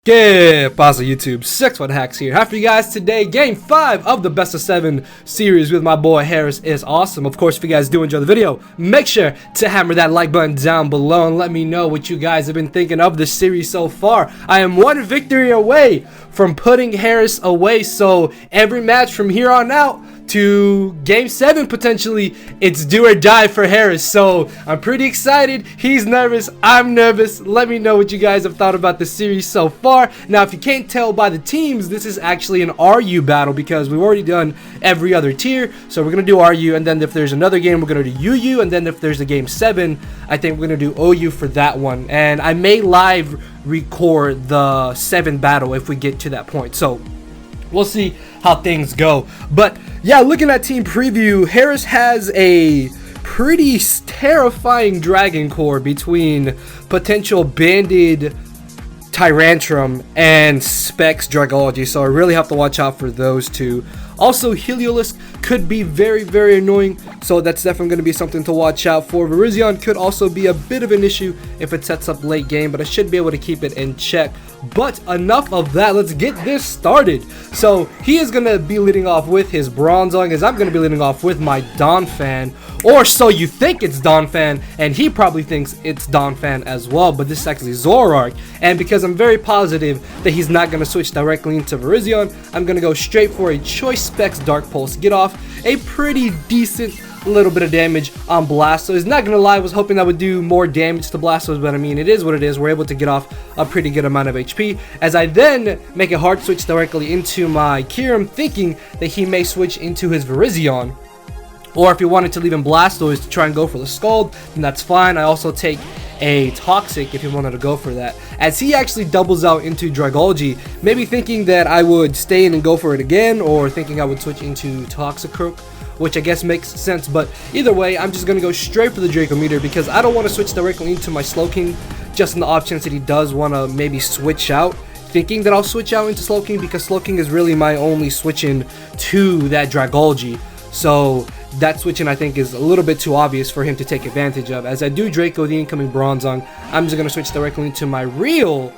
¿Qué pasa, YouTube? 6fthax here. After you guys today, game 5 of the best of 7 series with my boy Harris is awesome. Of course, if you guys do enjoy the video, make sure to hammer that like button down below and let me know what you guys have been thinking of the series so far. I am one victory away from putting Harris away, so every match from here on out to game 7 potentially, it's do or die for Harris. So I'm pretty excited. He's nervous, I'm nervous. Let me know what you guys have thought about the series so far. Now, if you can't tell by the teams, this is actually an RU battle because we've already done every other tier. So we're gonna do RU, and then if there's another game, we're gonna do UU, and then if there's a game 7, I think we're gonna do OU for that one. And I may live record the 7 battle if we get to that point. So we'll see how things go. But yeah, looking at team preview, Harris has a pretty terrifying dragon core between potential banded Tyrantrum and Specs Dragology, so I really have to watch out for those two. Also, Heliolisk could be very annoying, so that's definitely going to be something to watch out for. Virizion could also be a bit of an issue if it sets up late game, but I should be able to keep it in check. But enough of that, let's get this started. So he is going to be leading off with his Bronzong, as I'm going to be leading off with my Donphan. Or so you think it's Donphan, and he probably thinks it's Donphan as well, but this is actually Zoroark. And because I'm very positive that he's not going to switch directly into Virizion, I'm going to go straight for a Choice Specs Dark Pulse, get off a pretty decent little bit of damage on Blastoise. Not gonna lie, I was hoping that would do more damage to Blastoise, but I mean, it is what it is. We're able to get off a pretty good amount of HP, as I then make a hard switch directly into my Kyurem, thinking that he may switch into his Virizion. Or if he wanted to leave him Blastoise to try and go for the Scald, then that's fine. I also take a Toxic if he wanted to go for that, as he actually doubles out into Dragology, maybe thinking that I would stay in and go for it again, or thinking I would switch into Toxicroak, which I guess makes sense. But either way, I'm just going to go straight for the Draco Meteor because I don't want to switch directly into my Slowking, just in the off chance that he does want to maybe switch out, thinking that I'll switch out into Slowking, because Slowking is really my only switch-in to that Dragology. So that switch-in, I think, is a little bit too obvious for him to take advantage of. As I do Draco the incoming Bronzong, I'm just going to switch directly into my real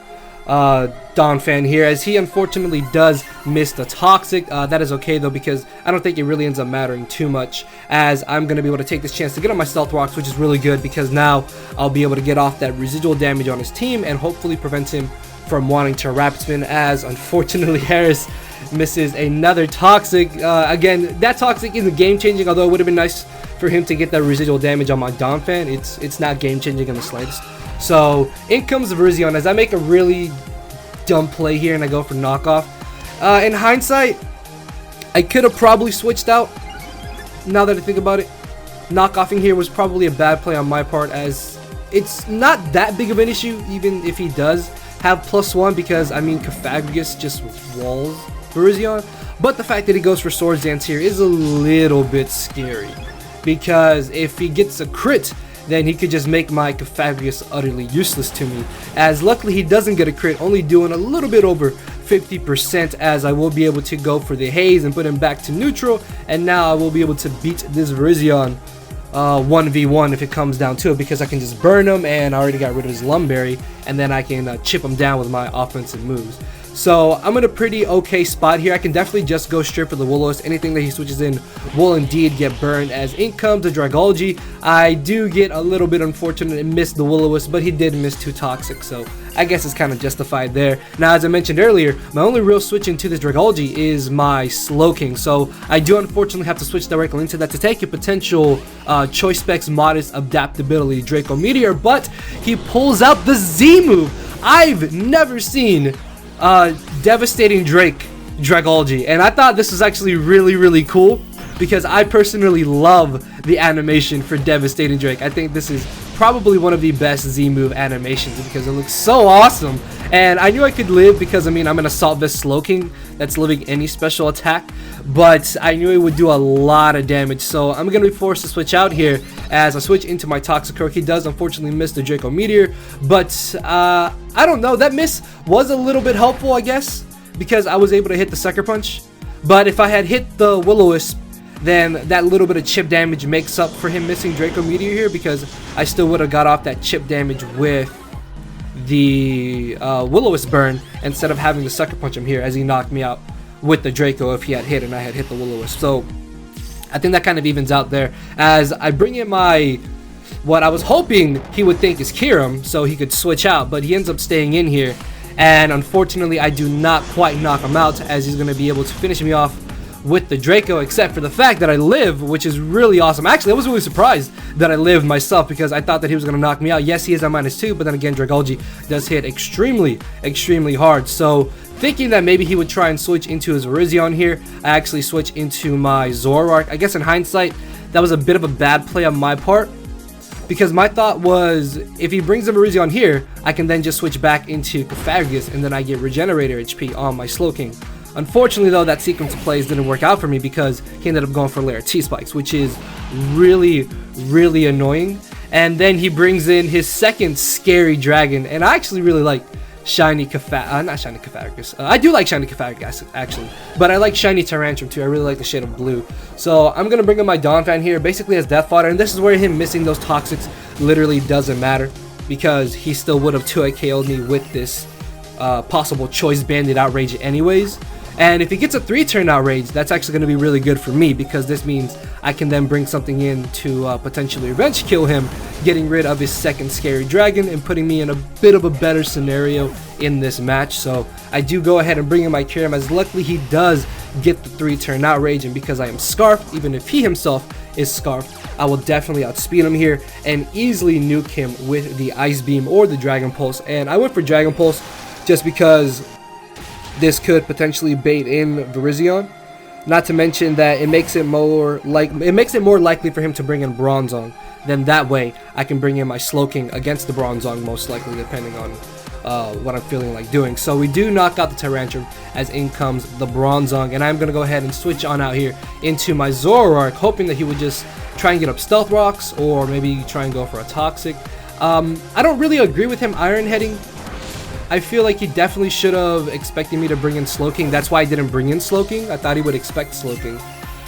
Donphan here, as he unfortunately does miss the Toxic. That is okay though, because I don't think it really ends up mattering too much, as I'm going to be able to take this chance to get on my Stealth Rocks, which is really good because now I'll be able to get off that residual damage on his team and hopefully prevent him from wanting to Rapid Spin, as unfortunately Harris misses another Toxic. Again, that Toxic isn't game changing, although it would have been nice for him to get that residual damage on my Donphan. It's not game changing in the slightest. So in comes Virizion, as I make a really dumb play here and I go for knockoff. In hindsight, I could have probably switched out. Now that I think about it, knockoffing here was probably a bad play on my part, as it's not that big of an issue even if he does have +1, because I mean Cofagrigus just walls Virizion. But the fact that he goes for Swords Dance here is a little bit scary, because if he gets a crit, then he could just make my Cofagrigus utterly useless to me, as luckily he doesn't get a crit, only doing a little bit over 50%, as I will be able to go for the Haze and put him back to neutral, and now I will be able to beat this Virizion 1v1 if it comes down to it, because I can just burn him, and I already got rid of his Lumberry, and then I can chip him down with my offensive moves. So I'm in a pretty okay spot here. I can definitely just go straight for the Will-O-Wisp. Anything that he switches in will indeed get burned, as in comes the Dragology. I do get a little bit unfortunate and miss the Will-O-Wisp, but he did miss 2 Toxic, so I guess it's kind of justified there. Now, as I mentioned earlier, my only real switch into this Dragology is my Slowking, so I do unfortunately have to switch directly into that to take a potential Choice Specs Modest Adaptability Draco Meteor, but he pulls out the Z move. I've never seen Devastating Dragology, and I thought this was actually really cool, because I personally love the animation for Devastating Drake. I think this is probably one of the best Z move animations because it looks so awesome. And I knew I could live, because I mean, I'm an Assault Vest Slowking that's living any special attack, but I knew it would do a lot of damage, so I'm gonna be forced to switch out here as I switch into my Toxicroak. He does unfortunately miss the Draco Meteor, but I don't know, that miss was a little bit helpful, I guess, because I was able to hit the Sucker Punch. But if I had hit the Will-O-Wisp, then that little bit of chip damage makes up for him missing Draco Meteor here, because I still would have got off that chip damage with the Will-O-Wisp burn instead of having to Sucker Punch him here, as he knocked me out with the Draco if he had hit and I had hit the Will-O-Wisp. So I think that kind of evens out there, as I bring in my, what I was hoping he would think is Kyurem so he could switch out, but he ends up staying in here, and unfortunately I do not quite knock him out, as he's going to be able to finish me off with the Draco, except for the fact that I live, which is really awesome. Actually, I was really surprised that I lived myself, because I thought that he was going to knock me out. Yes, he is on -2, but then again, Dragalge does hit extremely hard. So thinking that maybe he would try and switch into his Virizion here, I actually switched into my Zoroark. I guess in hindsight, that was a bit of a bad play on my part, because my thought was, if he brings the Virizion here, I can then just switch back into Cofagrigus, and then I get Regenerator HP on my Slowking. Unfortunately though, that sequence of plays didn't work out for me, because he ended up going for Lair T-Spikes, which is really annoying. And then he brings in his second scary dragon, and I actually really like Shiny not Shiny Cofagrigus. I do like Shiny Cofagrigus actually, but I like Shiny Tyrantrum too. I really like the shade of blue. So I'm gonna bring in my Donphan here, basically as Death Fodder, and this is where him missing those Toxics literally doesn't matter, because he still would have 2 KO'd me with this possible Choice Banded Outrage anyways. And if he gets a 3-turn Outrage, that's actually going to be really good for me, because this means I can then bring something in to potentially revenge kill him, getting rid of his second scary dragon and putting me in a bit of a better scenario in this match. So I do go ahead and bring in my Kyurem, as luckily he does get the 3-turn Outrage, and because I am Scarfed, even if he himself is Scarfed, I will definitely outspeed him here and easily nuke him with the Ice Beam or the Dragon Pulse. And I went for Dragon Pulse just because this could potentially bait in Virizion. Not to mention that it makes it more likely for him to bring in Bronzong. Then that way I can bring in my Slowking against the Bronzong, most likely, depending on what I'm feeling like doing. So we do knock out the Tyrantrum, as in comes the Bronzong, and I'm gonna go ahead and switch on out here into my Zoroark, hoping that he would just try and get up Stealth Rocks, or maybe try and go for a Toxic. I don't really agree with him Iron Heading. I feel like he definitely should have expected me to bring in Slowking. That's why I didn't bring in Slowking. I thought he would expect Slowking,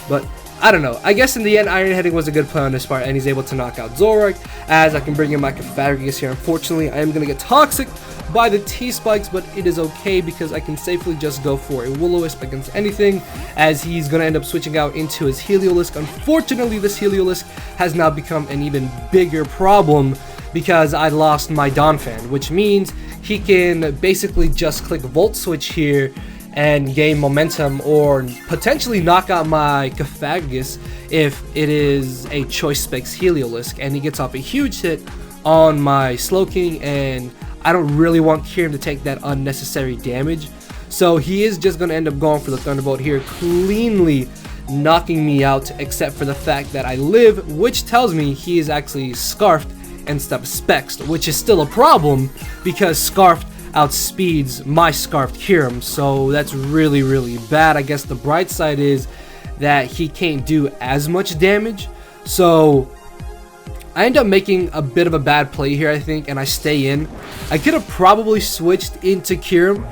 but I don't know. I guess in the end, Iron Heading was a good play on his part, and he's able to knock out Zoroark, as I can bring in my Cofagrigus here. Unfortunately, I am going to get Toxic by the T-Spikes, but it is okay, because I can safely just go for a Will-O-Wisp against anything, as he's going to end up switching out into his Heliolisk. Unfortunately, this Heliolisk has now become an even bigger problem, because I lost my Donphan, which means he can basically just click Volt Switch here and gain momentum, or potentially knock out my Cofagrigus if it is a Choice Specs Heliolisk, and he gets off a huge hit on my Slowking, and I don't really want Kyurem to take that unnecessary damage. So he is just going to end up going for the Thunderbolt here, cleanly knocking me out, except for the fact that I live, which tells me he is actually Scarfed instead of Spexed, which is still a problem, because Scarfed outspeeds my Scarfed Kyurem, so that's really bad. I guess the bright side is that he can't do as much damage, so I end up making a bit of a bad play here, I think, and I stay in. I could have probably switched into Kyurem,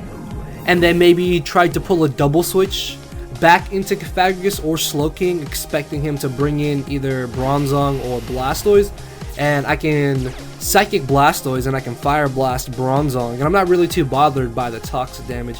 and then maybe tried to pull a double switch back into Cofagrigus or Slowking, expecting him to bring in either Bronzong or Blastoise, and I can Psychic Blastoise and I can Fire Blast Bronzong, and I'm not really too bothered by the toxic damage.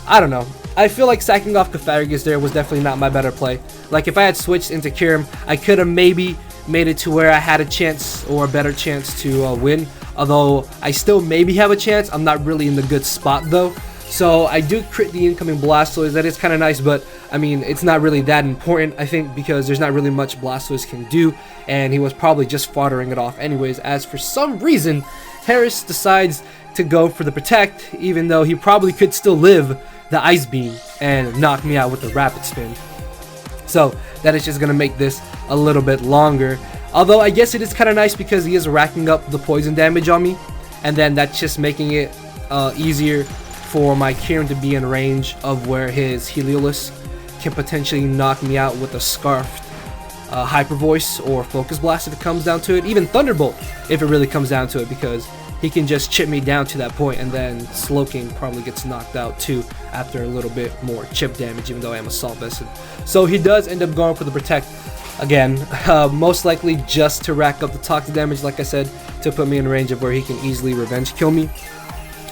I don't know. I feel like sacking off Cofagrigus there was definitely not my better play. Like, if I had switched into Kyurem, I could have maybe made it to where I had a chance, or a better chance, to win. Although I still maybe have a chance. I'm not really in the good spot though. So I do crit the incoming Blastoise. That is kind of nice, but I mean, it's not really that important, I think, because there's not really much Blastoise can do, and he was probably just foddering it off anyways, as for some reason Harris decides to go for the Protect, even though he probably could still live the Ice Beam and knock me out with the Rapid Spin. So that is just going to make this a little bit longer. Although I guess it is kind of nice, because he is racking up the poison damage on me, and then that's just making it easier for my Kyurem to be in range of where his Heliolisk can potentially knock me out with a Scarfed Hyper Voice or Focus Blast if it comes down to it. Even Thunderbolt if it really comes down to it, because he can just chip me down to that point, and then Slowking probably gets knocked out too after a little bit more chip damage, even though I am Assault Vested. So he does end up going for the Protect again, most likely just to rack up the toxic damage, like I said, to put me in range of where he can easily revenge kill me.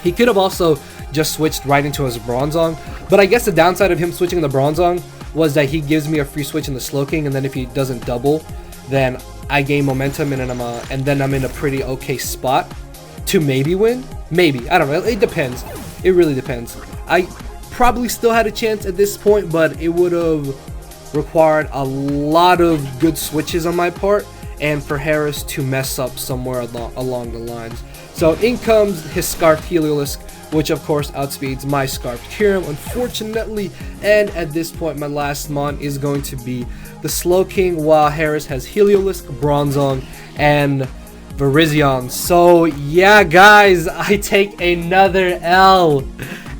He could have also just switched right into his Bronzong, but I guess the downside of him switching the Bronzong was that he gives me a free switch in the Slowking, and then if he doesn't double, then I gain momentum, and then I'm in a pretty okay spot to maybe win. Maybe, I don't know, it depends. It really depends. I probably still had a chance at this point, but it would have required a lot of good switches on my part, and for Harris to mess up somewhere along the lines. So in comes his Scarfed Heliolisk, which of course outspeeds my Scarfed Kyurem, unfortunately. And at this point, my last mon is going to be the Slowking, while Harris has Heliolisk, Bronzong, and Virizion. So yeah, guys, I take another L,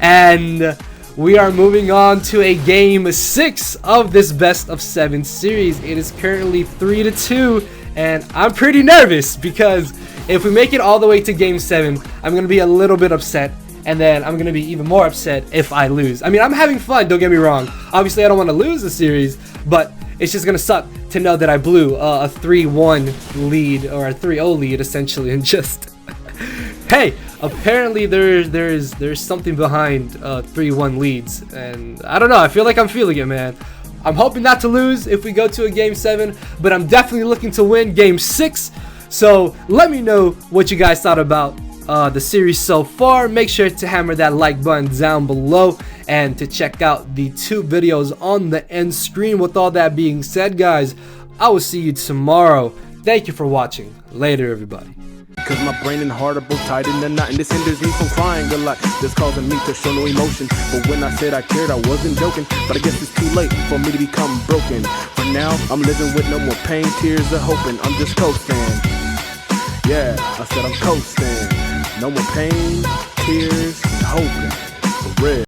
and we are moving on to a game 6 of this best of 7 series. It is currently 3-2, and I'm pretty nervous because if we make it all the way to game 7, I'm going to be a little bit upset, and then I'm going to be even more upset if I lose. I mean, I'm having fun, don't get me wrong. Obviously, I don't want to lose the series, but it's just going to suck to know that I blew a 3-1 lead, or a 3-0 lead, essentially, and just... Hey, apparently there's something behind 3-1 leads, and I don't know, I feel like I'm feeling it, man. I'm hoping not to lose if we go to a game 7, but I'm definitely looking to win game 6. So let me know what you guys thought about the series so far. Make sure to hammer that like button down below and to check out the 2 videos on the end screen. With all that being said, guys, I will see you tomorrow. Thank you for watching. Later, everybody. Cause my brain and heart are both tied in the knot, and this hinders me from crying a lot. This causing me to show no emotion, but when I said I cared, I wasn't joking. But I guess it's too late for me to become broken. For now, I'm living with no more pain, tears, or hoping. I'm just coasting. Yeah, I said I'm coasting. No more pain, tears, and hoping. For real.